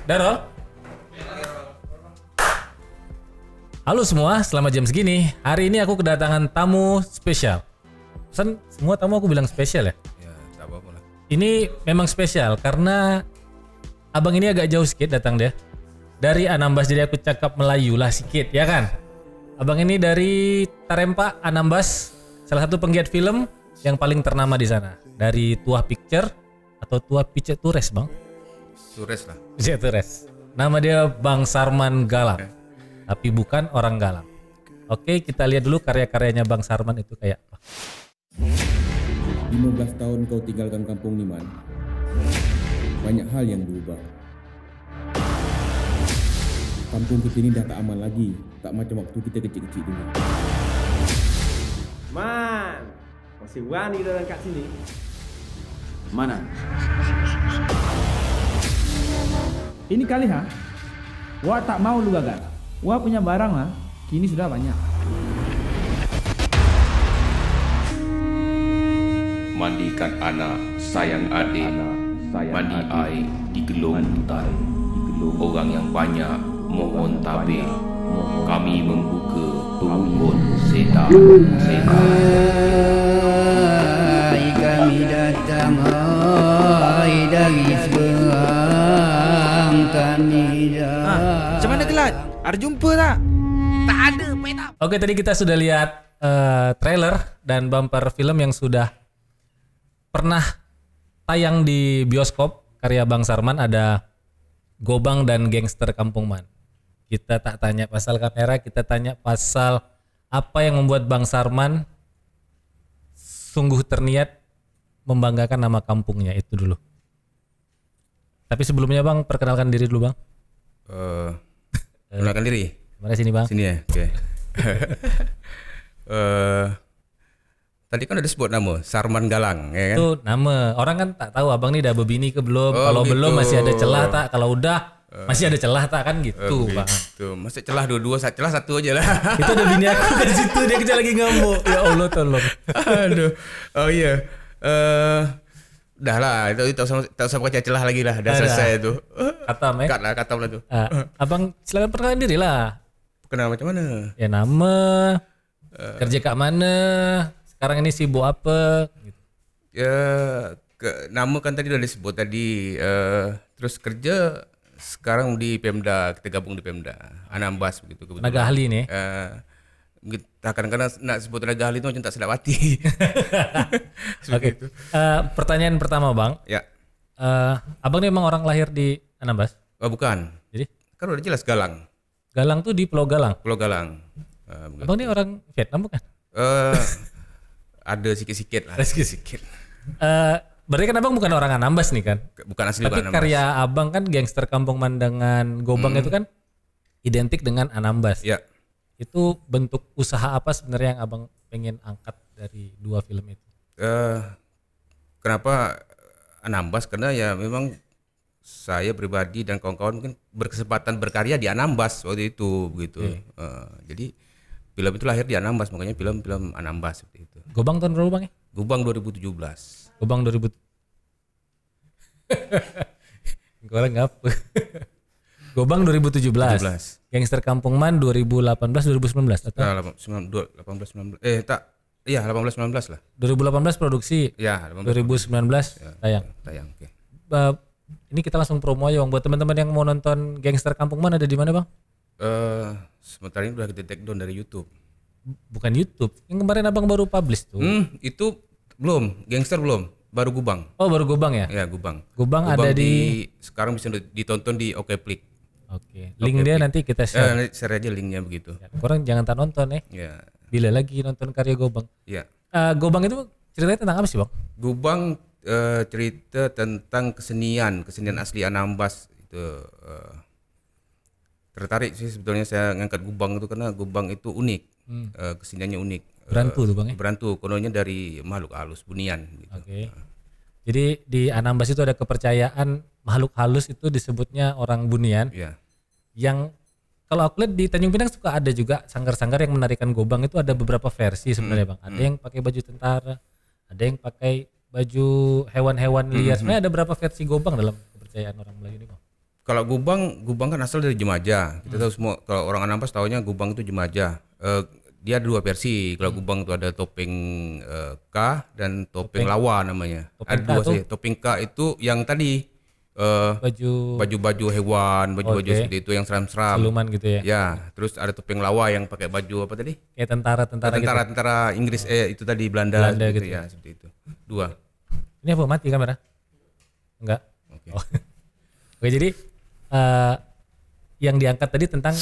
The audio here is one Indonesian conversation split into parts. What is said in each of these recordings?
Darol. Halo semua, selamat jam segini. Hari ini aku kedatangan tamu spesial. Pesan semua tamu aku bilang spesial ya? Ya, tak apa-apa lah. Ini memang spesial karena abang ini agak jauh sedikit datang dia. Dari Anambas, jadi aku cakap Melayu lah sedikit, ya kan? Abang ini dari Tarempa, Anambas, salah satu penggiat film yang paling ternama di sana. Dari Tuah Picture atau Tuah Picture Tures, Bang? Sures lah. Picture Tures. Nama dia Bang Sarman Galang. Tapi bukan orang Galang. Oke, kita lihat dulu karya-karyanya Bang Sarman itu kayak apa. 15 tahun kau tinggalkan kampung Niman. Banyak hal yang berubah. Kampung kita ini dah tak aman lagi. Tak macam waktu kita kecil-kecil dulu. Man, masih wani dalam kat sini. Mana? Ini kali ha? Wah tak mau lu gagal. Wah punya barang lah. Kini sudah banyak. Mandikan anak, sayang adik, mandi air di gelung hutan. Orang yang banyak mohon tabir. Kami membuka perukun sedap. Hai kami datang hai dari seberang kami datang. Macam mana Gelat? Ada jumpa tak? Tak ada, tak. Oke, tadi kita sudah lihat trailer dan bumper film yang sudah pernah tayang di bioskop karya Bang Sarman, ada Gobang dan Gangster Kampung Man. Kita tak tanya pasal kamera, kita tanya pasal apa yang membuat Bang Sarman sungguh terniat membanggakan nama kampungnya itu dulu. Tapi sebelumnya Bang, perkenalkan diri dulu Bang. Perkenalkan diri. Mari sini Bang. Sini ya. Oke. Tadi kan ada sebut nama Sarman Galang, ya kan? Itu nama. Orang kan tak tahu abang ni dah berbini ke belum. Kalau gitu. belum masih ada celah tak? Kalau udah masih ada celah tak kan gitu Bang. Gitu. Masa celah dua-dua, celah satu aja lah. Itu ada bini aku di situ, dia kecil lagi ngamuk. Ya Allah tolong. Aduh. Oh iya. Dah lah, itu tak usah pakai celah lagi lah. Dah selesai itu. Katam Cut lah, katam lah tu. Abang silakan perkenalkan diri lah. Kenal macam mana? Ya nama, kerja kat mana, sekarang ini sibuk apa gitu. Ya, nama kan tadi dah disebut tadi. Terus kerja sekarang di Pemda, kita gabung di Pemda Anambas begitu kebetulan. Tenaga ahli nih. Kadang-kadang nak sebut tenaga ahli tu macam tak sedap hati. Oke. Pertanyaan pertama Bang. Ya. Abang ni memang orang lahir di Anambas? Oh bukan. Jadi? Kan udah jelas Galang. Galang tuh di Pulau Galang? Pulau Galang. Abang ni orang Vietnam bukan? Ada sikit-sikit lah. Sikit-sikit. Berarti kan abang bukan orang Anambas nih kan? Bukan asli Tapi bukan Anambas. karya abang kan Gangster Kampung Man dengan Gobang itu kan identik dengan Anambas. Ya. Itu bentuk usaha apa sebenarnya yang abang pengen angkat dari dua film itu? Kenapa Anambas? Karena ya memang saya pribadi dan kawan-kawan mungkin berkesempatan berkarya di Anambas waktu itu begitu. Jadi film itu lahir di Anambas, makanya film-film Anambas seperti itu. Gobang tahun berapa Bang ya? Gobang 2017. Gobang 2000. Goreng apa? Gobang 2017. Gangster Kampung Man 2018 2019 atau? 18 19. Tak. Iya, 18 19 lah. 2018 produksi. Ya, 2019 tayang. Tayang. Oke. Ini kita langsung promo aja Bang, buat teman-teman yang mau nonton Gangster Kampung Man, ada di mana Bang? Sementara ini udah kita take down dari YouTube. Bukan YouTube. Yang kemarin abang baru publish tuh. Itu belum, Gangster belum, baru Gubang. Oh, baru Gobang ya? Ya, Gubang. Gubang ada di sekarang bisa ditonton di Okflix. Oke. Link dia nanti kita share. Nanti share aja linknya begitu. Ya, orang jangan tak nonton Ya. Bila lagi nonton karya Gobang. Ya. Gobang itu ceritanya tentang apa sih Bang? Gubang cerita tentang kesenian asli Anambas itu. Tertarik sih sebetulnya saya ngangkat Gubang itu karena Gubang itu unik, keseniannya unik. Berantu tuh Bang ya? Berantu, kononnya dari makhluk halus, bunian gitu. Oke. Jadi di Anambas itu ada kepercayaan makhluk halus itu disebutnya orang bunian. Iya. Yang kalau aku lihat di Tanjung Pinang suka ada juga sanggar-sanggar yang menarikan Gobang, itu ada beberapa versi sebenarnya Bang. Ada yang pakai baju tentara, ada yang pakai baju hewan-hewan liar. Sebenarnya ada berapa versi Gobang dalam kepercayaan orang Melayu ini Bang? Kalau Gubang kan asal dari Jemaja. Kita tahu semua, kalau orang Anambas taunya Gubang itu Jemaja. Dia ada 2 versi. Kalau Gubang itu ada topeng K dan topeng Lawa namanya. Topeng Ada 2 K tuh? sih. Topeng K itu yang tadi Baju baju-baju hewan, baju-baju Oke. seperti itu yang seram-seram. siluman gitu ya. Ya, terus ada topeng Lawa yang pakai baju apa tadi? Kayak tentara-tentara gitu. Tentara Inggris itu tadi Belanda Belanda gitu. ya, seperti itu. 2. Ini apa mati kamera? Enggak. Oke. Oh. Oke, jadi yang diangkat tadi tentang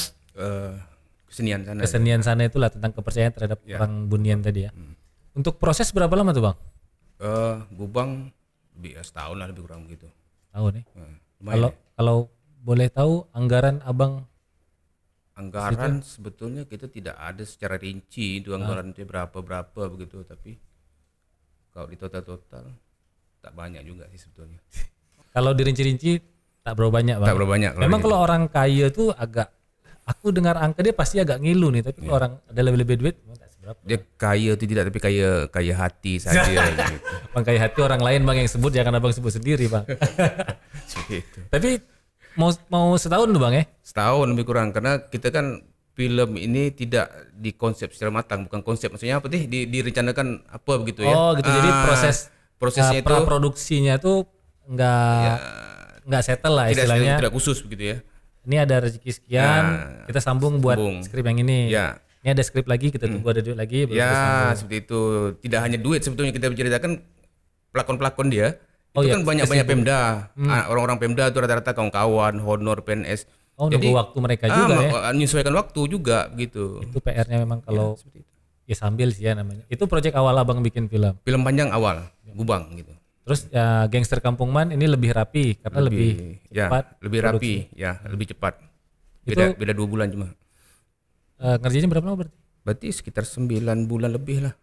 Kesenian sana. kesenian sana itulah, tentang kepercayaan terhadap Ya. orang Bunian tadi ya. Untuk proses berapa lama tuh Bang? Gubang setahun lah lebih kurang begitu. Tahun nih. Lumayan. Kalau boleh tahu anggaran Abang Anggaran sebetulnya kita tidak ada secara rinci itu anggaran itu berapa begitu, tapi kalau di total tak banyak juga sih sebetulnya. kalau dirinci-rinci tak berapa banyak Bang. Tak berapa banyak. Memang kalau orang kaya tuh agak, aku dengar angka dia pasti agak ngilu nih, tapi kalau orang ada lebih-lebih duit memang tak seberapa. dia kaya itu tidak, tapi kaya hati saja gitu. Bang kaya hati orang lain Bang yang sebut, jangan Abang sebut sendiri Bang. Seperti itu. Tapi mau setahun tuh Bang ya? Setahun lebih kurang, karena kita kan film ini tidak dikonsep secara matang, bukan konsep, maksudnya apa sih, direncanakan apa begitu ya. Oh gitu, jadi prosesnya itu produksinya tuh nggak settle lah istilahnya. tidak khusus begitu ya. Ini ada rezeki sekian, kita sambung buat skrip yang ini. Ya. Ini ada skrip lagi, kita tunggu ada duit lagi. baru kita Ya, sambung. seperti itu. Tidak hanya duit sebetulnya kita menceritakan pelakon-pelakon dia. Oh Itu iya, kan banyak-banyak Pemda. Orang-orang Pemda itu rata-rata kawan-kawan, honor, PNS. Oh, nunggu waktu mereka juga ya. Menyesuaikan waktu juga gitu. Itu PR-nya memang kalau seperti itu. ya sambil sih ya namanya. Itu proyek awal Abang bikin film. Film panjang awal, Gubang gitu. Terus ya Gangster Kampung Man ini lebih rapi karena lebih cepat. lebih rapi, ya, lebih cepat. Beda 2 bulan cuma. Ngerjainnya berapa lama berarti? Berarti sekitar 9 bulan lebih lah.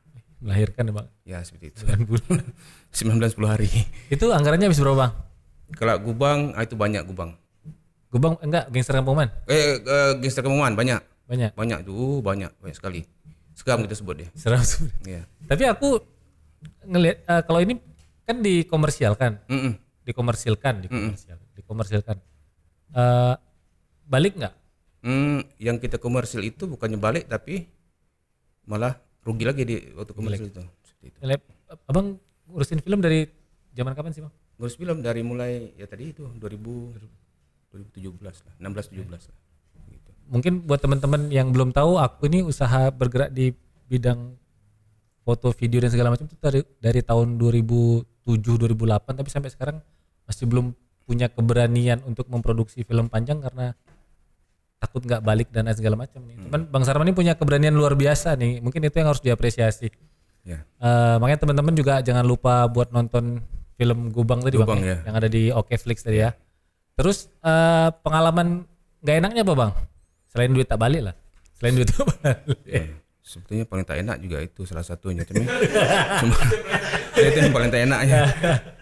Melahirkan ya Bang. Ya, seperti itu. 9 bulan. 19-10 hari. Itu anggarannya habis berapa Bang? Kalau Gubang, itu banyak Gubang. Gubang enggak, Gangster Kampung Man? Gangster Kemuman banyak. Banyak. Banyak tuh, banyak sekali. Sekarang kita sebut dia. Seram. Iya. Tapi aku ngelihat kalau ini kan dikomersialkan. Dikomersilkan. Balik nggak? Yang kita komersil itu bukannya balik, tapi malah rugi lagi di waktu komersil itu. Seperti itu. Abang ngurusin film dari zaman kapan sih Bang? Ngurus film dari mulai ya tadi itu 2017 lah, 16-17 lah. Gitu. Mungkin buat teman-teman yang belum tahu, aku ini usaha bergerak di bidang foto, video dan segala macam itu dari tahun 2007-2008, tapi sampai sekarang masih belum punya keberanian untuk memproduksi film panjang karena takut nggak balik dan segala macam nih. Cuman Bang Sarman ini punya keberanian luar biasa nih. Mungkin itu yang harus diapresiasi. Ya. Makanya teman-teman juga jangan lupa buat nonton film Gubang tadi Gubang, Bang, ya. yang ada di Okeflix tadi ya. Terus pengalaman nggak enaknya apa Bang? Selain duit tak balik lah. Selain duit tak balik. Sebetulnya paling tak enak juga itu salah satunya. Cuma itu yang paling tak enaknya.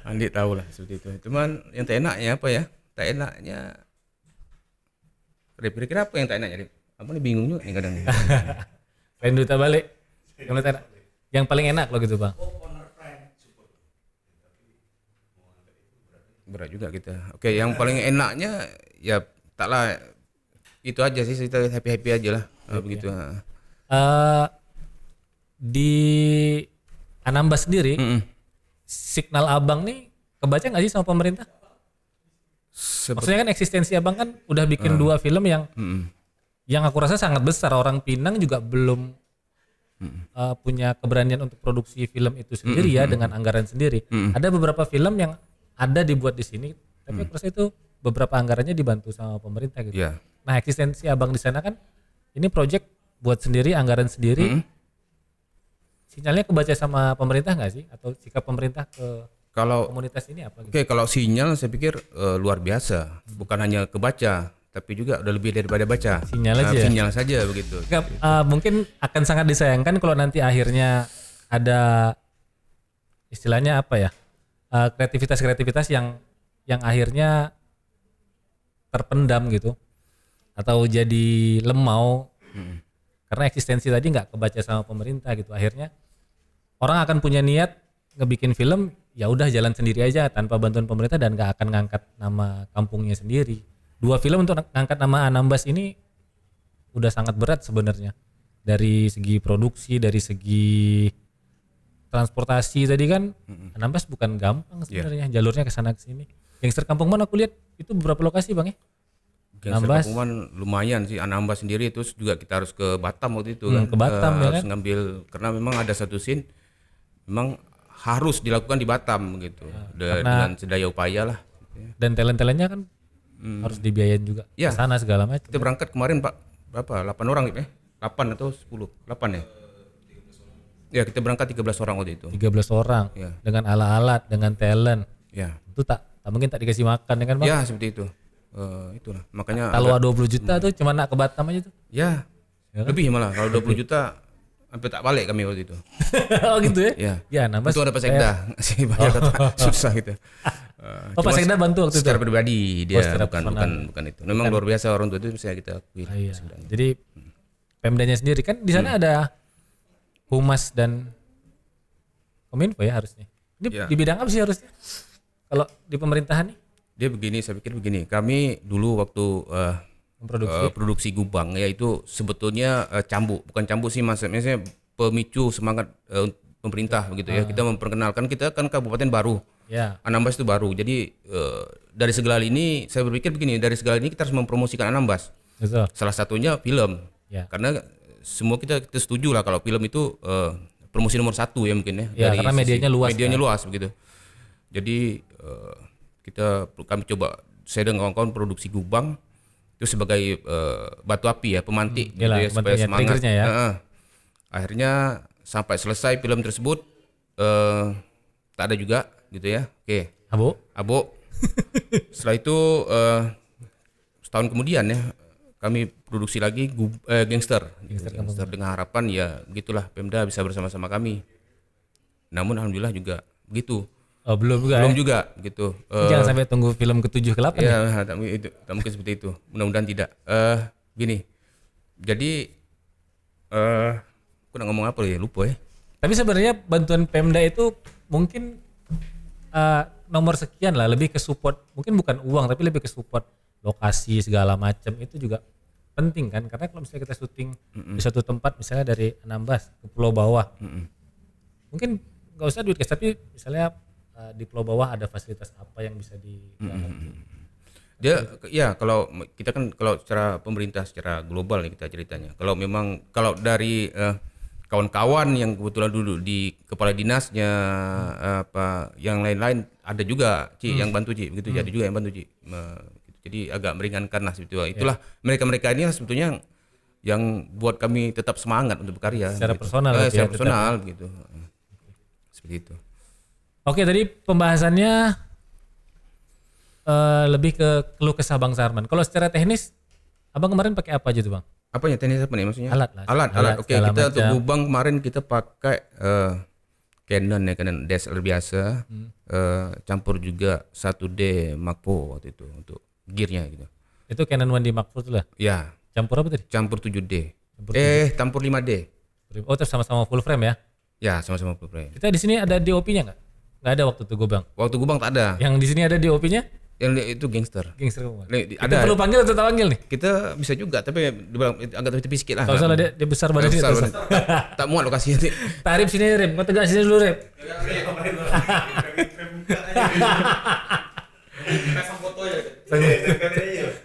Andi tahu lah seperti itu. Cuman yang tak enaknya apa ya? Tak enaknya. Kira-kira apa yang tak enaknya? Apa nih bingung juga nih kadang. Selain duit tak balik. Yang paling enak loh gitu Bang. Berat juga kita. Oke, yang paling enaknya ya taklah itu aja sih, kita happy aja lah. Begitu. Di Anambas sendiri, signal Abang nih kebaca nggak sih sama pemerintah? Maksudnya kan eksistensi Abang kan udah bikin 2 film yang aku rasa sangat besar. Orang Pinang juga belum punya keberanian untuk produksi film itu sendiri ya, dengan anggaran sendiri. Ada beberapa film yang ada dibuat di sini, tapi aku rasa itu beberapa anggarannya dibantu sama pemerintah gitu. Yeah. Nah, eksistensi Abang di sana kan ini project buat sendiri, anggaran sendiri. Sinyalnya kebaca sama pemerintah nggak sih? Atau sikap pemerintah ke komunitas ini apa gitu? Oke, kalau sinyal saya pikir luar biasa. Bukan hanya kebaca, tapi juga udah lebih daripada baca. Sinyal aja. Sinyal saja begitu. Mungkin akan sangat disayangkan kalau nanti akhirnya ada istilahnya apa ya? Kreativitas yang akhirnya terpendam gitu. Atau jadi lemau. Karena eksistensi tadi nggak kebaca sama pemerintah gitu. Akhirnya orang akan punya niat ngebikin film, ya udah jalan sendiri aja tanpa bantuan pemerintah dan nggak akan ngangkat nama kampungnya sendiri. 2 film untuk ngangkat nama Anambas ini udah sangat berat sebenarnya. Dari segi produksi, dari segi transportasi tadi kan Anambas bukan gampang sebenarnya, jalurnya ke sana ke sini. Gangster Kampungan aku lihat itu beberapa lokasi Bang ya? Gangster Anambas. Kampungan lumayan sih, Anambas sendiri terus juga kita harus ke Batam waktu itu kan. Ke Batam ya harus kan? ngambil karena memang ada satu scene memang harus dilakukan di Batam gitu. Dengan sedaya upaya lah. Dan talent-talentnya kan harus dibiayain juga Ya. ke sana segala macam. Kita berangkat kemarin Pak, berapa? 8 orang ya? 8 atau 10? 8 ya? Ya, kita berangkat 13 orang waktu itu. 13 orang Ya. dengan alat-alat, dengan talent. Ya. Itu tak mungkin tak dikasih makan ya kan Bang? Ya, seperti itu. Itulah. Makanya Kalau 20 juta tuh cuma nak ke Batam aja tuh. ya, lebih malah. Kalau 20 juta sampai tak balik kami waktu itu. Oh gitu ya? Ya. Ya, Anambas. Itu ada Pak Sekda. Sih bayar kata susah gitu. Oh, Pak Cuma Sekda bantu waktu itu. secara pribadi dia secara bukan personal. itu. Memang luar biasa orang tua itu bisa kita akui. Iya. Jadi Pemdanya sendiri kan di sana ada humas dan kominfo ya harusnya. Ini Ya. di bidang apa sih harusnya? Kalau di pemerintahan nih Dia begini, saya pikir begini. Kami dulu waktu produksi Gubang ya itu sebetulnya cambuk, bukan cambuk sih maksudnya pemicu semangat pemerintah begitu ya. Kita memperkenalkan kita kan kabupaten baru. ya. Anambas itu baru. Jadi dari segala ini saya berpikir begini, dari segala ini kita harus mempromosikan Anambas. Betul. Salah satunya film. Ya. Karena semua kita setuju lah kalau film itu promosi nomor 1 ya mungkin ya. Ya, Dari karena sisi- medianya luas Medianya kan. luas begitu. Jadi kami coba, saya dan kawan-kawan produksi Gubang itu sebagai batu api ya, pemantik gitu Iyalah, ya supaya pembantunya, semangat. triggernya ya. Akhirnya sampai selesai film tersebut tak ada juga gitu ya. Oke. Abo. Setelah itu setahun kemudian ya kami produksi lagi Gangster dengan harapan ya begitulah Pemda bisa bersama-sama kami. Namun alhamdulillah juga begitu. Oh, belum juga. Belum ya? juga gitu. Jangan sampai tunggu film ke-7 ke-8 ya. Ya, tak mungkin seperti itu. Mudah-mudahan tidak. Gini. Jadi aku nak ngomong apa ya? Lupa ya. Tapi sebenarnya bantuan Pemda itu mungkin nomor sekian lah, lebih ke support. Mungkin bukan uang tapi lebih ke support lokasi segala macam itu juga penting kan, karena kalau misalnya kita syuting di satu tempat misalnya dari Anambas ke Pulau Bawah, mungkin nggak usah duit cash tapi misalnya di Pulau Bawah ada fasilitas apa yang bisa dibangun. Dia ya kalau kita kan kalau secara pemerintah secara global nih kita ceritanya. Kalau memang kalau dari kawan-kawan yang kebetulan dulu di kepala dinasnya apa yang lain-lain ada juga yang bantu begitu, ada juga yang bantu jadi agak meringankan lah sebetulnya. Itulah mereka-mereka ini sebetulnya yang buat kami tetap semangat untuk berkarya Secara gitu. personal Secara ya, personal gitu. Seperti itu. Oke, tadi pembahasannya lebih ke keluh kesah Bang Sarman. Kalau secara teknis, Abang kemarin pakai apa aja tuh Bang? Apanya teknis apa nih maksudnya? Alat lah. Alat. Oke, segala kita untuk macam. Gubang kemarin kita pakai Canon ya, Canon DSLR biasa. Campur juga 1D Mark IV waktu itu untuk gearnya gitu. Itu Canon 1D Mark IV tuh lah. Ya, Campur apa tadi? campur 7D. Campur Campur 5D. Oh, terus sama-sama full frame ya? Ya, sama-sama full frame. Kita di sini ada DOP-nya nggak? Nggak ada waktu itu gue Bang. Waktu Gubang tak ada. Yang di sini ada DOP-nya? Yang itu gangster. Gangster semua. Kita Ada. perlu panggil atau tak panggil nih? Kita bisa juga tapi agak tepi sikit lah. Kalau salah dia besar badannya. Besar terus. badan. Tak muat lokasi nanti. Tarif sini Rep, kau tegak sini dulu Rep.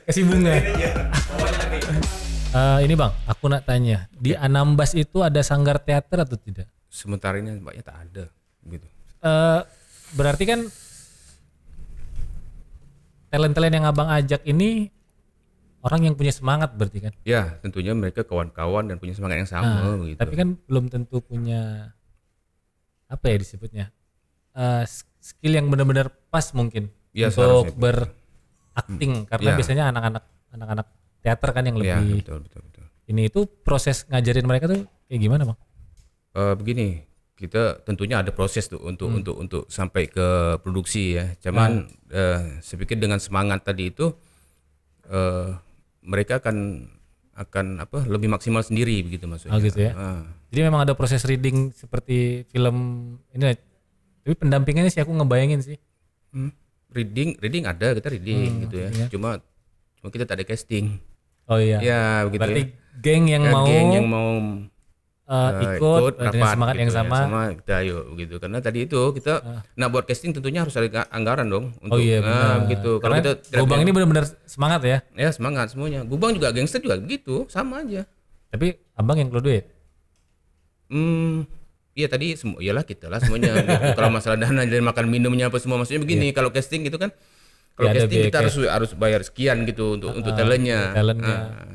Kasih bunga. Ini Bang, aku nak tanya, di Anambas itu ada sanggar teater atau tidak? Sementara ini nampaknya tak ada gitu. Berarti kan talent-talent yang Abang ajak ini orang yang punya semangat berarti kan? Ya, tentunya mereka kawan-kawan dan punya semangat yang sama gitu. Tapi kan belum tentu punya apa ya disebutnya skill yang benar-benar pas mungkin Ya, untuk seharusnya. berakting karena Ya. biasanya anak-anak teater kan yang Ya, lebih betul. ini itu proses ngajarin mereka tuh kayak gimana Bang? Begini, kita tentunya ada proses tuh untuk sampai ke produksi ya. Cuman saya pikir dengan semangat tadi itu mereka akan apa lebih maksimal sendiri begitu maksudnya. Oh gitu ya. Jadi memang ada proses reading seperti film ini. Tapi pendampingannya sih aku ngebayangin sih. Reading ada, kita reading gitu ya. iya. Cuma cuma kita tak ada casting. Oh iya. Ya begitu. Berarti ya. geng yang Ya, mau geng yang mau ikut dengan semangat yang gitu ya, sama. kita ayo begitu. Karena tadi itu kita nak buat casting tentunya harus ada anggaran dong untuk Oh iya benar. begitu. Kalau Karena kita Gobang ini benar-benar semangat ya. ya semangat semuanya. Gubang juga gangster juga gitu, sama aja. Tapi abang yang keluar duit. Iya tadi semua iyalah kita lah semuanya. Gitu. Kalau masalah dana dan makan minumnya apa semua maksudnya begini. Kalau casting gitu kan kalau Ya, ada casting kita biaya harus bayar sekian gitu untuk talentnya.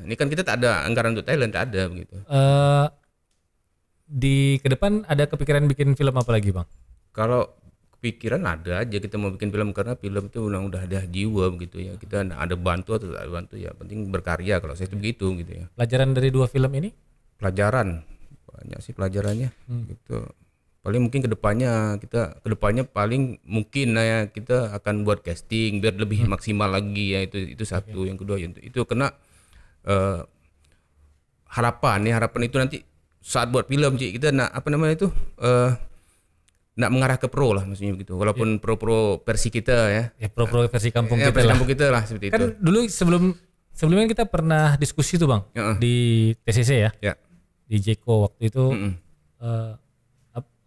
Ini kan kita tak ada anggaran untuk talent, tak ada begitu. Di ke depan ada kepikiran bikin film apa lagi bang? Kalau kepikiran ada aja kita mau bikin film karena film itu udah ada jiwa begitu ya. Kita ada bantu atau tak ada bantu ya penting berkarya kalau saya itu begitu gitu ya. Pelajaran dari 2 film ini? Pelajaran banyak sih pelajarannya gitu. Paling mungkin kedepannya paling mungkin ya kita akan buat casting biar lebih maksimal lagi ya itu satu. Yang kedua itu kena harapan itu nanti saat buat film kita nak apa namanya itu nak mengarah ke pro lah maksudnya begitu walaupun pro versi kita ya pro versi kampung kita versi lah. kampung kita lah seperti Kan itu. dulu sebelumnya kita pernah diskusi tuh bang di TCC ya. Di Jeko waktu itu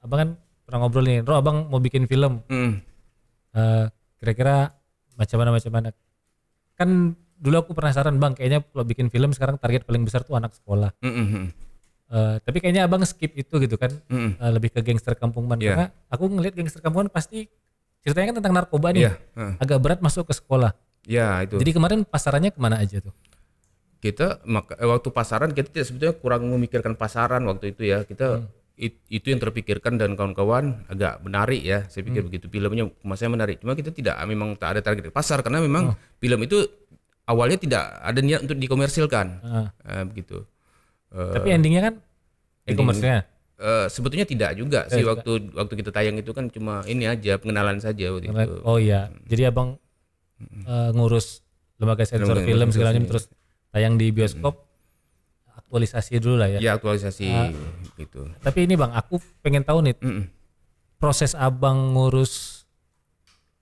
abang kan pernah ngobrol nih, Ro abang mau bikin film kira-kira macam mana kan dulu aku penasaran bang kayaknya kalau bikin film sekarang target paling besar tuh anak sekolah. Tapi kayaknya abang skip itu gitu kan, lebih ke gangster kampungan karena aku ngelihat gangster kampungan pasti ceritanya kan tentang narkoba nih, agak berat masuk ke sekolah. Ya itu. Jadi kemarin pasarannya kemana aja tuh? Kita waktu pasaran kita sebetulnya kurang memikirkan pasaran waktu itu ya kita itu yang terpikirkan dan kawan-kawan agak menarik ya saya pikir begitu filmnya masanya menarik cuma kita tidak memang tak ada target pasar karena memang film itu awalnya tidak ada niat untuk dikomersilkan begitu. Tapi endingnya kan e-commerce-nya. Sebetulnya tidak juga sih waktu kita tayang itu kan cuma ini aja pengenalan saja waktu itu. Oh iya, jadi abang ngurus lembaga sensor film segala macam terus tayang di bioskop, aktualisasi dulu lah ya. Ya aktualisasi gitu. Tapi ini bang, aku pengen tahu nih proses abang ngurus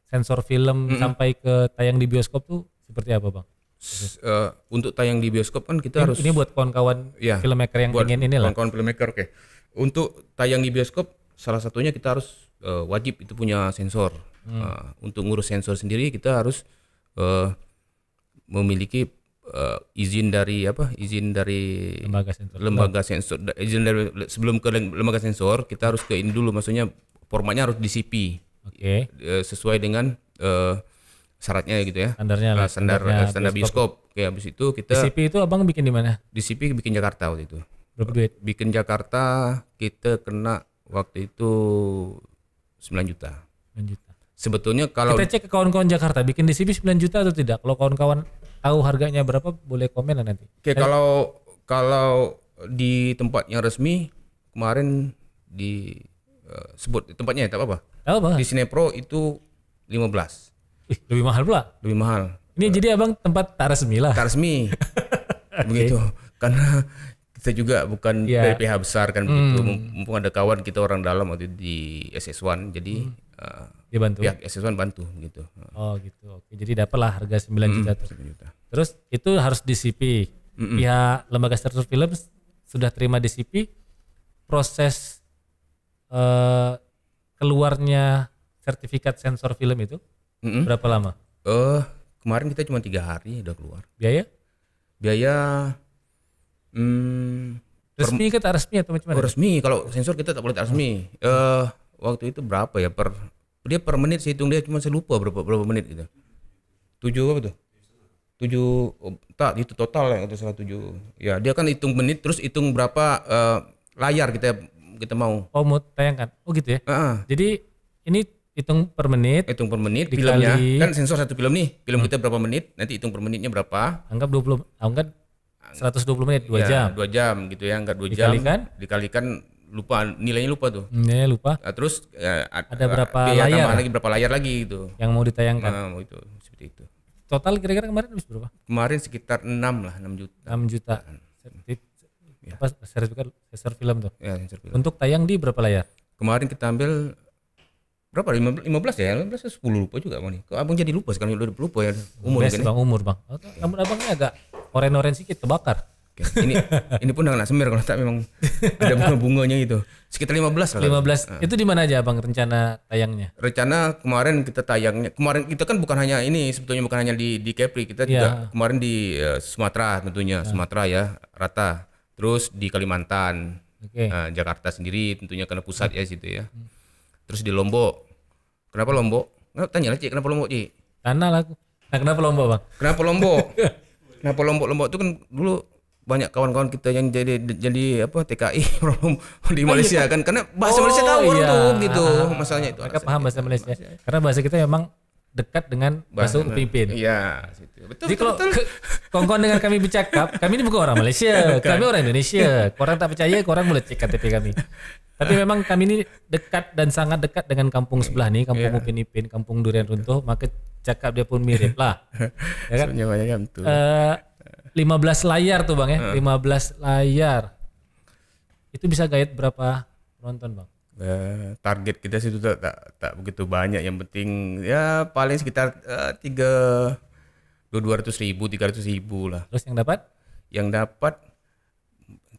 sensor film sampai ke tayang di bioskop tuh seperti apa bang? Untuk tayang di bioskop kan kita harus ini buat kawan-kawan filmmaker yang pengen ini lah. Kawan-kawan filmmaker oke. Untuk tayang di bioskop salah satunya kita harus wajib itu punya sensor. Untuk ngurus sensor sendiri kita harus memiliki izin dari lembaga sensor. Izin dari sebelum ke lembaga sensor kita harus ke ini dulu maksudnya formatnya harus DCP. Oke. Sesuai dengan syaratnya gitu ya. Standarnya lah. Standar bioskop. Oke, habis itu kita DCP itu abang bikin di mana? DCP bikin Jakarta waktu itu. Berapa duit? Bikin Jakarta kita kena waktu itu 9 juta. 9 juta. Sebetulnya kalau kita cek ke kawan-kawan Jakarta bikin DCP 9 juta atau tidak? Kalau kawan-kawan tahu harganya berapa boleh komen nanti. Oke, kalau di tempatnya resmi kemarin di sebut tempatnya tak apa-apa. Tahu apa? Di Sinepro itu 15. Lebih mahal pula. Lebih mahal. Ini jadi abang tempat tak resmi lah. Tak resmi. Begitu. Karena kita juga bukan dari PH besar kan begitu. Mumpung ada kawan kita orang dalam waktu di SS1 jadi dia bantu. Pihak SS1 bantu gitu. Oh gitu. Oke, jadi dapatlah harga 9 juta tuh. 9 juta. Terus itu harus DCP. Pihak lembaga sensor film sudah terima DCP. Proses keluarnya sertifikat sensor film itu berapa lama? Kemarin kita cuma 3 hari udah keluar. Biaya? Resmi ke tak resmi atau macam mana? Resmi, kalau sensor kita tak boleh tak resmi. Waktu itu berapa ya dia per menit saya hitung dia cuma saya lupa berapa menit gitu. 7 apa tuh? 7 tak itu total yang itu salah 7. Ya, dia kan hitung menit terus hitung berapa layar kita mau. Oh, mau tayangkan. Oh gitu ya. Jadi ini hitung per menit filmnya kan sensor satu film nih film kita berapa menit nanti hitung per menitnya berapa anggap 120 menit 2 jam 2 jam gitu ya anggap 2 jam dikalikan nilainya lupa tuh terus ada berapa layar lagi berapa layar lagi gitu yang mau ditayangkan itu seperti itu total kira-kira kemarin habis berapa sekitar 6 juta apa sertifikat sensor film tuh ya sensor film untuk tayang di berapa layar kemarin kita ambil berapa 15 ya 15 atau 10 lupa juga Bang nih. Kok Abang jadi lupa sekarang udah lupa ya umur Best mungkin. Bang, umur Bang. Rambut abangnya agak oren-oren sedikit terbakar. Oke. Ini pun nggak semir kalau tak memang ada bunga-bunganya itu. Sekitar 15 lah. 15. Itu di mana aja Bang rencana tayangnya? Rencana kemarin kita tayangnya. Kemarin kita kan bukan hanya ini sebetulnya bukan hanya di Kepri, kita juga kemarin di Sumatera tentunya, Sumatera ya, rata. Terus di Kalimantan. Jakarta sendiri tentunya karena pusat ya situ ya. Terus di Lombok. Kenapa Lombok? Tanya lah Cik, kenapa Lombok Cik? Tanah lah aku. Nah, kenapa Lombok Bang? Kenapa Lombok? Kenapa Lombok itu kan dulu banyak kawan-kawan kita yang jadi apa TKI di Malaysia kan karena bahasa Malaysia tahu orang tuh gitu masalahnya itu. Mereka paham bahasa Malaysia. Karena bahasa kita memang dekat dengan bahasa Upipin. Iya, betul. Jadi kalau kongkon dengan kami bercakap, kami ini bukan orang Malaysia, kami orang Indonesia. Korang tak percaya, korang boleh cek KTP kami. Tapi memang kami ini dekat dan sangat dekat dengan kampung sebelah nih, kampung Upin Ipin, kampung Durian Runtuh, maka cakap dia pun mirip lah. Ya kan? 15 layar tuh Bang ya, 15 layar. Itu bisa gayat berapa penonton Bang? Target kita sih itu tak begitu banyak, yang penting ya paling sekitar 200.000 300.000 lah. Terus yang dapat? Yang dapat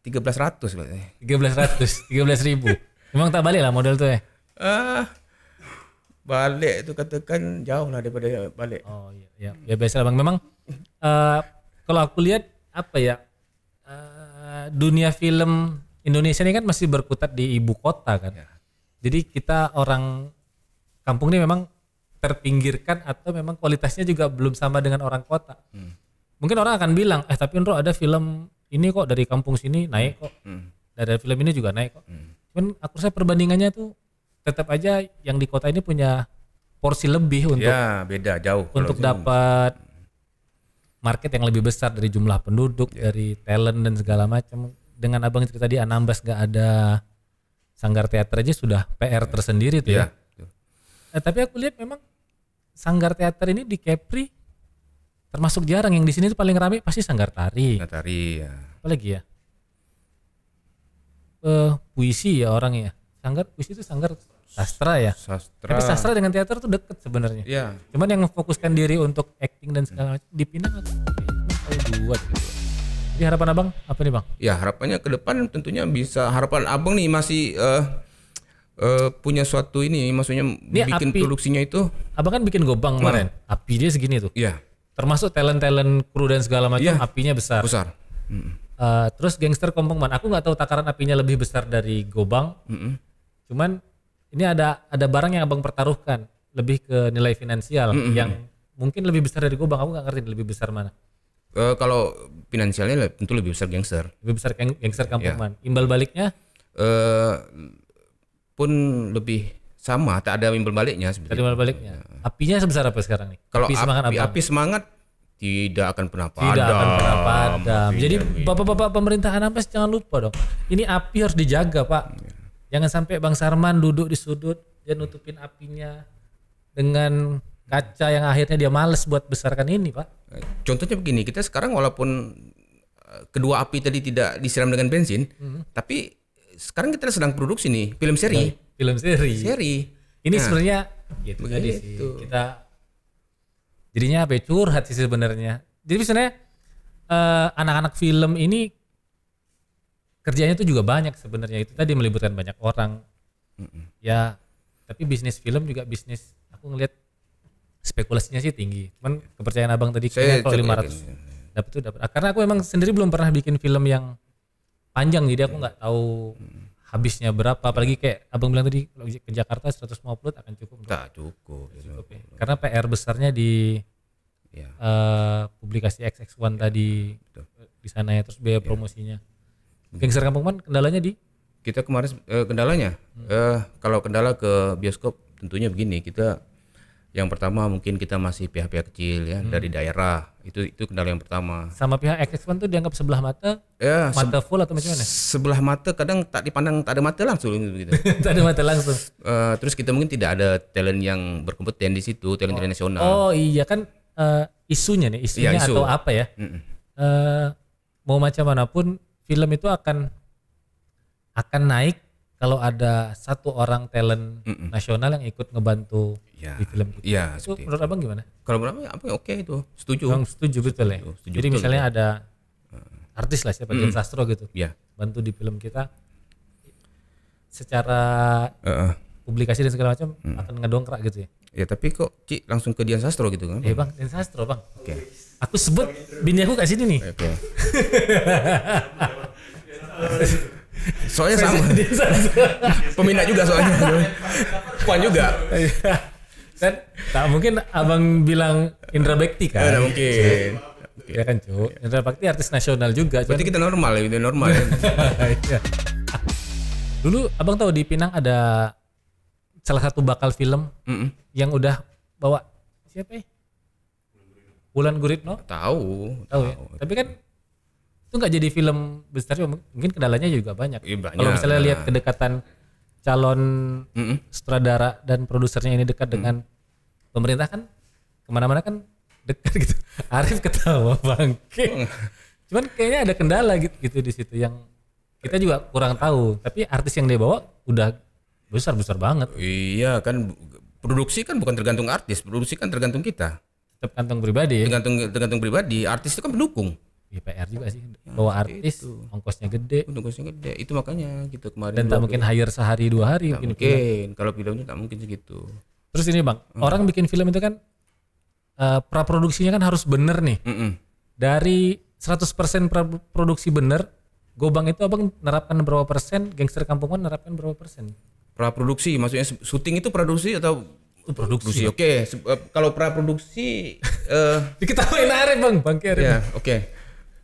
1300 lah. 13.000. Memang tak balik lah model tuh ya? Balik itu katakan jauh lah daripada balik. Oh iya, ya biasa Bang. Memang kalau aku lihat apa ya, dunia film Indonesia ini kan masih berkutat di ibu kota kan. Ya. Jadi kita orang kampung ini memang terpinggirkan atau memang kualitasnya juga belum sama dengan orang kota. Mungkin orang akan bilang, tapi Nro ada film ini kok dari kampung sini naik kok. Dari film ini juga naik kok. Cuman aku rasa perbandingannya tuh tetap aja yang di kota ini punya porsi lebih untuk beda jauh untuk dapat market yang lebih besar dari jumlah penduduk, dari talent dan segala macam. Dengan abang cerita di Anambas gak ada sanggar teater aja sudah PR tersendiri tuh ya. Tapi aku lihat memang sanggar teater ini di Kepri termasuk jarang. Yang di sini tuh paling ramai pasti sanggar tari. Tari ya. Apalagi ya? Puisi ya orangnya. Sanggar puisi itu sanggar sastra ya. Tapi sastra dengan teater tuh deket sebenarnya. Iya. Cuman yang memfokuskan diri untuk acting dan segala macam di Pinang atau buat gitu. Jadi harapan abang apa nih Bang? Ya harapannya ke depan tentunya bisa, harapan abang nih masih punya suatu ini, maksudnya ini bikin produksinya itu. Abang kan bikin Gobang kemarin, api dia segini tuh. Iya. Termasuk talent kru dan segala macam, apinya besar. Terus Gangster Kompongman, aku nggak tahu takaran apinya lebih besar dari Gobang. Cuman ini ada barang yang abang pertaruhkan lebih ke nilai finansial yang mungkin lebih besar dari Gobang. Aku nggak ngerti lebih besar mana. Kalau finansialnya tentu lebih besar Gangster. Lebih besar Gangster Kampungman. Imbal baliknya? Pun lebih sama, tak ada imbal baliknya sebetulnya. Imbal baliknya. Apinya sebesar apa sekarang nih? Kalau api semangat tidak akan pernah padam. Tidak akan pernah padam. Jadi bapak-bapak pemerintahan Anambas jangan lupa dong. Ini api harus dijaga Pak. Jangan sampai Bang Sarman duduk di sudut dia nutupin apinya dengan kaca yang akhirnya dia males buat besarkan ini Pak. Contohnya begini, kita sekarang walaupun kedua api tadi tidak disiram dengan bensin, tapi sekarang kita sedang produksi nih film seri. Ini sebenarnya gitu tadi sih. Kita jadinya apa? Curhat sih sebenarnya. Jadi sebenarnya anak-anak film ini kerjanya tuh juga banyak sebenarnya. Itu tadi melibatkan banyak orang. Ya, tapi bisnis film juga bisnis. Aku ngelihat spekulasinya sih tinggi. Cuman kepercayaan abang tadi kalau 500 dapat tuh dapat. Karena aku emang sendiri belum pernah bikin film yang panjang, jadi aku nggak tahu habisnya berapa. Apalagi kayak abang bilang tadi kalau ke Jakarta 150 akan cukup. Tak cukup. Ya. Karena PR besarnya di publikasi XX1 tadi di sana ya, terus biaya promosinya. Gangster Kampungman kendalanya di? Kita kemarin kendalanya kalau kendala ke bioskop tentunya begini, kita yang pertama mungkin kita masih pihak-pihak kecil ya dari daerah, itu kendala yang pertama. Sama pihak XX1 tuh dianggap sebelah mata, mata full atau macam mana? Sebelah mata kadang tak dipandang, tak ada mata langsung gitu. Tak ada mata langsung. Terus kita mungkin tidak ada talent yang berkompeten di situ, talent internasional. Oh iya kan isunya isu. Atau apa ya? Mau macam manapun film itu akan naik kalau ada satu orang talent nasional yang ikut ngebantu Ya. di film kita. Iya, Itu seperti menurut abang gimana? Kalau menurut apa ya oke itu, setuju. Bang setuju betul ya. Setuju Jadi betul, misalnya ada artis lah siapa Dian Sastro gitu, Ya. bantu di film kita, secara publikasi dan segala macam akan ngedongkrak gitu ya. Ya tapi kok Ci langsung ke Dian Sastro gitu kan? Bang, Dian Sastro bang. Oke. Aku sebut bini aku kasih sini nih. Oke. Soalnya sama. Peminat juga soalnya. Puan juga. Dan tak mungkin abang bilang Indra Bekti kan? Ada mungkin. Ya kan cu. Indra Bekti artis nasional juga. Berarti kita normal ya, udah normal ya. Iya. Dulu abang tahu di Pinang ada salah satu bakal film yang udah bawa siapa ya? Wulan Guritno? Tahu Ya. Tapi kan itu nggak jadi film besar, mungkin kendalanya juga banyak. Banyak. Kalau misalnya lihat kedekatan calon sutradara dan produsernya ini dekat dengan pemerintah kan, kemana-mana kan dekat gitu. Arif ketawa bangke. Cuman kayaknya ada kendala gitu di situ yang kita juga kurang tahu. Tapi artis yang dia bawa udah besar banget. Iya kan, produksi kan bukan tergantung artis, produksi kan tergantung kita. Tetap kantong pribadi ya. Tergantung pribadi, artis itu kan pendukung. PR juga sih, bawa artis, ongkosnya gede. Pendukungnya gede, itu makanya gitu kemarin. Dan tak mungkin hire sehari 2 hari. Mungkin, kalau filmnya tak mungkin segitu. Terus ini bang, orang bikin film itu kan praproduksinya kan harus bener nih. Dari 100% produksi bener, Gobang itu abang nerapkan berapa persen, Gangster Kampungan nerapkan berapa persen? Praproduksi, maksudnya syuting itu produksi atau produksi? Oke. Kalau praproduksi diketawain Arif bang Arif. Ya, oke.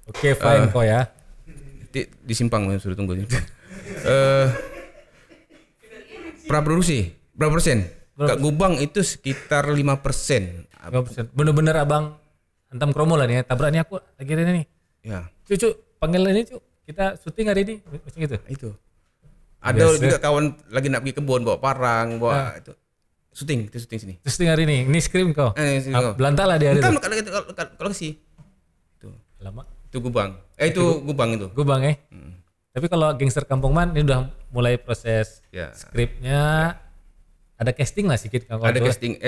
Oke, fine kok ya. Disimpang suruh tunggu. Praproduksi berapa persen? Kak Gobang itu sekitar 5%. 5%. Bener-bener abang hantam kromo lah nih ya. Tabrak nih aku lagi ini nih. Ya. Cucu panggil ini cu. Kita syuting hari ini macam gitu. Itu. Ada juga kawan lagi nak pergi kebun bawa parang, bawa itu. Syuting sini. Syuting hari ini. Ini skrip kau. Belantala dia hari itu. Kalau sih. Itu. Lama. Itu Gobang. Itu Gobang itu. Gobang ya. Tapi kalau Gangster Kampungman ini udah mulai proses skripnya. Ada casting lah sedikit kan? Ada casting.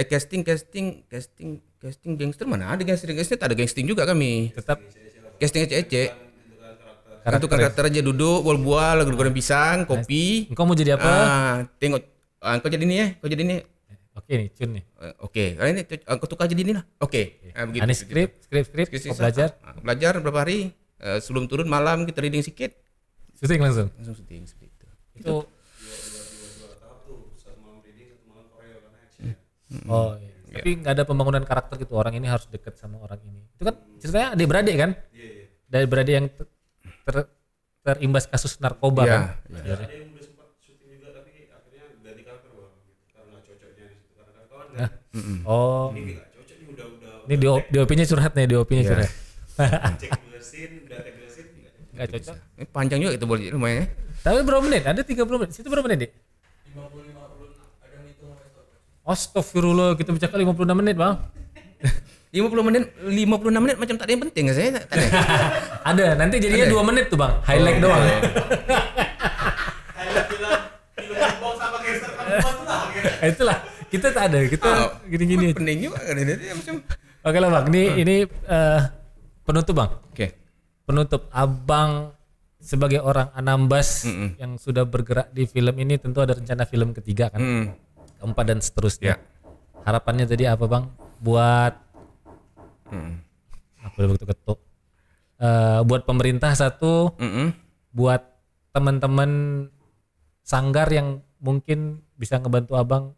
Casting gangster mana? Ada gangster tak ada casting juga kami. Tetap casting ece-ece. Itu karakter aja duduk, bual-bual, goreng pisang, kopi. Engkau mau jadi apa? Tengok, engkau jadi ini ya, kau jadi ini. Oke nih, Cun nih. Oke, kali ini engkau tukar jadi ini lah. Oke. Begitu. Ini skrip, belajar. Belajar berapa hari? Sebelum turun malam kita reading sedikit. Syuting langsung syuting seperti itu. Itu. Oh iya. Tapi nggak ada pembangunan karakter gitu, orang ini harus dekat sama orang ini. Itu kan ceritanya adik-beradik kan? Dari beradik yang terimbas kasus narkoba kan? Ada yang udah sempat syuting juga tapi akhirnya ganti karakter bang, karena cocoknya di situ karena kawan kan. Ini nggak cocok nih udah. Ini DOP-nya curhat nih, DOP-nya curhat. Cek dua scene, udah take dua scene nggak cocok. Ini panjang juga itu boleh lumayan ya. Tapi berapa menit? Ada 30 menit. Situ berapa menit, Dik? 50 ada ngitung. Astagfirullah, kita bercakap 56 menit, Bang. 56 menit macam tak ada yang penting saya tak ada. Ada, nanti jadinya 2 menit tuh, Bang. Highlight doang. Highlight film box sama gangster kampung lah. Itulah, kita tak ada. Kita gini-gini. Pening juga kan ini macam. Oke lah, Bang. Ini penutup, Bang. Oke. Penutup, Abang sebagai orang Anambas yang sudah bergerak di film ini tentu ada rencana film ketiga kan, keempat dan seterusnya. Harapannya tadi apa bang? Buat aku udah begitu ketuk. Buat pemerintah satu, buat teman-teman sanggar yang mungkin bisa ngebantu abang,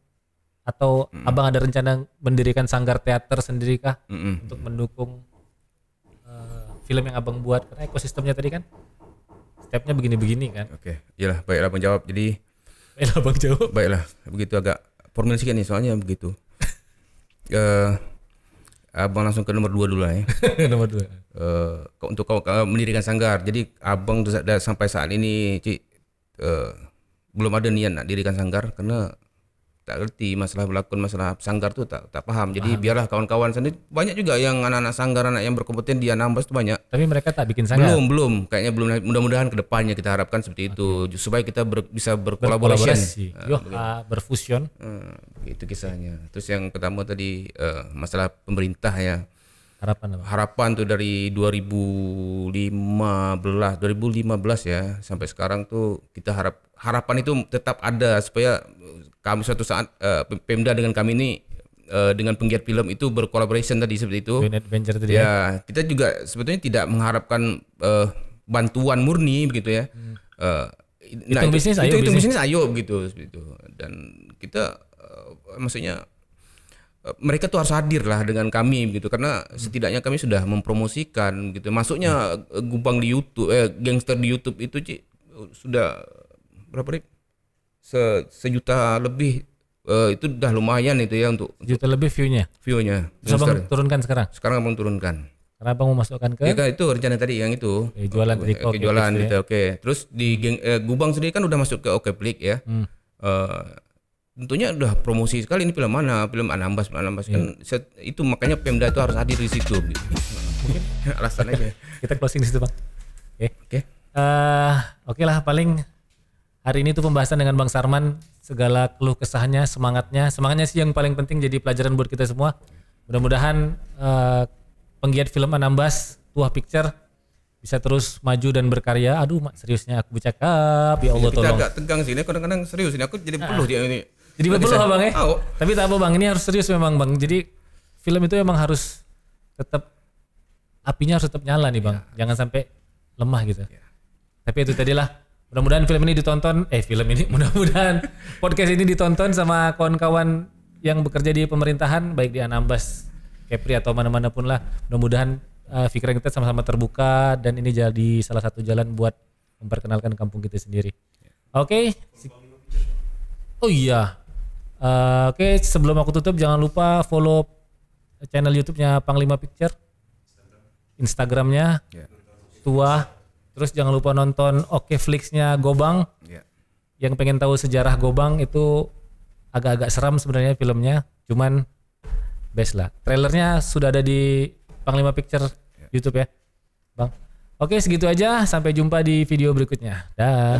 atau abang ada rencana mendirikan sanggar teater sendiri kah untuk mendukung film yang abang buat, karena ekosistemnya tadi kan stepnya begini-begini kan. Oke, iyalah, baiklah menjawab. Jadi baiklah bang jawab. Baiklah, begitu agak formal sedikit nih soalnya begitu. Abang langsung ke nomor 2 dulu lah ya. Nomor 2. Untuk kau mendirikan sanggar. Jadi abang sampai saat ini belum ada niat nak dirikan sanggar karena tak ngerti masalah berlakon, masalah sanggar tuh tak paham. Jadi biarlah kawan-kawan sendiri, banyak juga yang anak-anak sanggar, anak yang berkompeten di Anambas tuh banyak. Tapi mereka tak bikin sanggar. Belum, kayaknya belum. Mudah-mudahan ke depannya kita harapkan seperti itu supaya kita bisa berkolaborasi. Berfusion. Itu kisahnya. Terus yang pertama tadi masalah pemerintah ya. Harapan tuh dari 2015 ya sampai sekarang tuh kita harapan itu tetap ada supaya kami suatu saat Pemda dengan kami ini dengan penggiat film itu berkolaborasi tadi seperti itu. Adventure tadi ya. Kita juga sebetulnya tidak mengharapkan bantuan murni begitu ya. Hitung bisnis ayo begitu seperti itu. Dan kita maksudnya mereka tuh harus hadir lah dengan kami gitu karena setidaknya kami sudah mempromosikan gitu. Masuknya Gubang di YouTube, gangster di YouTube itu sudah berapa nih? Sejuta lebih itu udah lumayan itu ya untuk juta lebih view-nya. Terus abang turunkan sekarang? Sekarang abang turunkan. Karena abang mau masukkan ke? Ya kan itu rencana tadi yang itu. Jualan triko. Jualan gitu. Oke. Terus di Gubang sendiri kan udah masuk ke Okeplik ya. Tentunya udah promosi sekali ini film mana, film Anambas kan itu makanya Pemda itu harus hadir di situ gitu. Mungkin alasan aja. Kita closing di situ Bang. Oke lah paling hari ini tuh pembahasan dengan Bang Sarman segala keluh kesahnya, semangatnya sih yang paling penting jadi pelajaran buat kita semua. Mudah-mudahan penggiat film Anambas Tuah Picture bisa terus maju dan berkarya. Aduh seriusnya aku bercakap ya Allah tolong. Kita agak tegang sih ini kadang-kadang serius ini aku jadi peluh dia ini. Jadi betul lah Bang ya. Tapi tak apa Bang, ini harus serius memang Bang. Jadi film itu memang harus tetap apinya harus tetap nyala nih Bang. Jangan sampai lemah gitu. Tapi itu tadilah. Mudah-mudahan film ini ditonton. Mudah-mudahan podcast ini ditonton sama kawan-kawan yang bekerja di pemerintahan baik di Anambas, Kepri atau mana-mana pun lah. Mudah-mudahan pikiran kita sama-sama terbuka dan ini jadi salah satu jalan buat memperkenalkan kampung kita sendiri. Oke. Oh iya. Oke, sebelum aku tutup jangan lupa follow channel YouTube-nya Panglima Picture, Instagram-nya Tuah, terus jangan lupa nonton Okeflix-nya Gobang. Yang pengen tahu sejarah Gobang itu agak-agak seram sebenarnya filmnya, cuman best lah. Trailernya sudah ada di Panglima Picture YouTube ya, Bang. Oke, segitu aja. Sampai jumpa di video berikutnya. Dah.